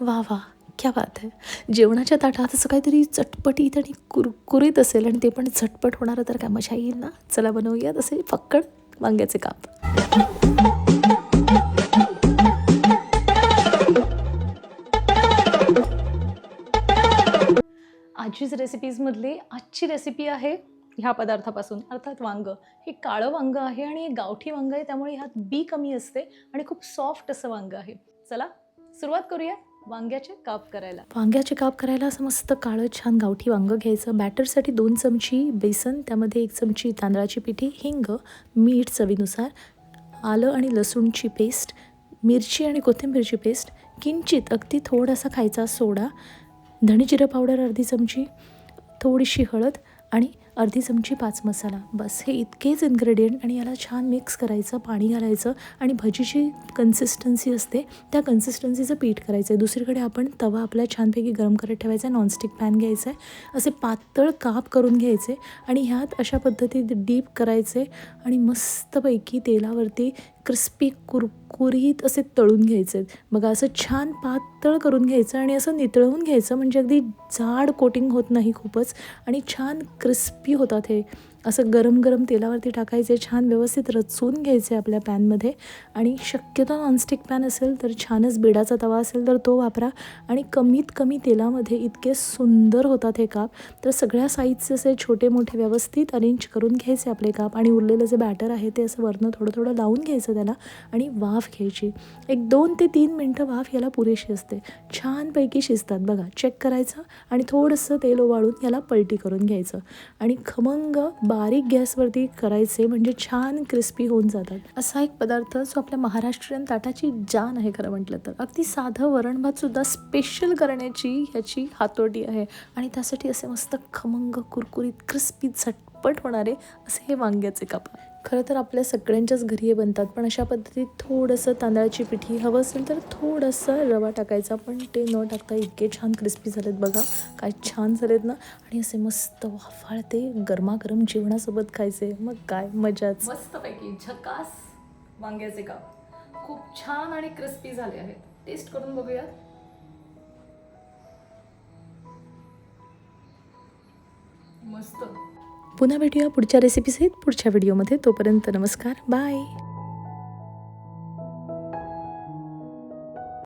वाह वाह, क्या बात है. जेवणाच्या ताटात असं काहीतरी चटपटीत आणि कुरकुरीत असेल आणि ते पण झटपट होणारं, तर काय मजा येईल ना. चला बनवूया तसे फक्कड वांग्याचे काप. आजीच रेसिपीजमधली आजची रेसिपी आहे ह्या पदार्थापासून, अर्थात वांगं. हे काळं वांगं आहे आणि हे गावठी वांगं आहे, त्यामुळे ह्यात बी कमी असते आणि खूप सॉफ्ट असं वांगं आहे. चला सुरुवात करूया वांग्याचे काप करायला. वांग्याचे काप करायला असं मस्त काळं छान गावठी वांगं घ्यायचं. बॅटरसाठी 2 चमची बेसन, त्यामध्ये 1 चमची तांदळाची पिठी, हिंग, मीठ चवीनुसार, आलं आणि लसूणची पेस्ट, मिरची आणि कोथिंबीरची पेस्ट, किंचित अगदी थोडासा खायचा सोडा, धणे जिरं पावडर अर्धी चमची, थोडीशी हळद आणि अर्धी चमची 5 मसाला. बस हे इतकेच इन्ग्रेडियंट आणि याला छान मिक्स करायचं, पाणी घालायचं आणि भजीची कन्सिस्टन्सी असते त्या कन्सिस्टन्सीचं पीठ करायचं आहे. दुसरीकडे आपण तवा आपला छानपैकी गरम करत ठेवायचा आहे. नॉनस्टिक पॅन घ्यायचा आहे, असे पातळ काप करून घ्यायचे आणि ह्यात अशा पद्धतीत डीप करायचे आणि मस्तपैकी तेलावरती क्रिस्पी कुरकुरीत असे तळून घ्यायचे. बघा असं छान पातळ करून घ्यायचं आणि असं नितळवून घ्यायचं, म्हणजे अगदी जाड कोटिंग होत नाही खूपच आणि छान क्रिस्पी होतात. हे असं गरम गरम तेलावरती टाकायचे, छान व्यवस्थित रचून घ्यायचे आपल्या पॅनमध्ये. आणि शक्यतो नॉनस्टिक पॅन असेल तर छानच, बिडाचा तवा असेल तर तो वापरा आणि कमीत कमी तेलामध्ये इतके सुंदर होतात हे काप. तर सगळ्या साईजचे असे छोटे मोठे व्यवस्थित अरेंज करून घ्यायचे आपले काप आणि उरलेलं जे बॅटर आहे ते असं वरनं थोडं थोडं लावून घ्यायचं त्याला आणि वाफ घ्यायची. एक 2 ते 3 मिनटं वाफ याला पुरेशी असते. छानपैकी शिजतात बघा. चेक करायचं आणि थोडंसं तेल ओवाळून याला पलटी करून घ्यायचं आणि खमंग बारीक गॅसवरती करायचे, म्हणजे छान क्रिस्पी होऊन जातात. असा एक पदार्थ जो आपल्या महाराष्ट्रीयन ताटाची जान आहे खरं म्हटलं तर. अगदी साधं वरण भातसुद्धा स्पेशल करण्याची ह्याची हातोटी आहे आणि त्यासाठी असे मस्त खमंग कुरकुरीत क्रिस्पी झटपट होणारे असे हे वांग्याचे काप. खरं तर आपल्या सगळ्यांच्याच घरी हे बनतात, पण अशा पद्धतीत थोडंसं तांदळाची पिठी, हवं असेल तर थोडंसं रवा टाकायचा, पण ते न टाकता इतके छान क्रिस्पी झालेत बघा. काय छान झालेत ना. आणि असे मस्त वाफाळते गरमागरम जेवणासोबत खायचे, मग काय मजाच. मस्तपैकी झकास वांग्याचे काप खूप छान आणि क्रिस्पी झाले आहेत. टेस्ट करून बघूया. मस्त. पुन्हा भेटूया पुढच्या रेसिपीसहित पुढच्या व्हिडिओमध्ये. तोपर्यंत नमस्कार, बाय.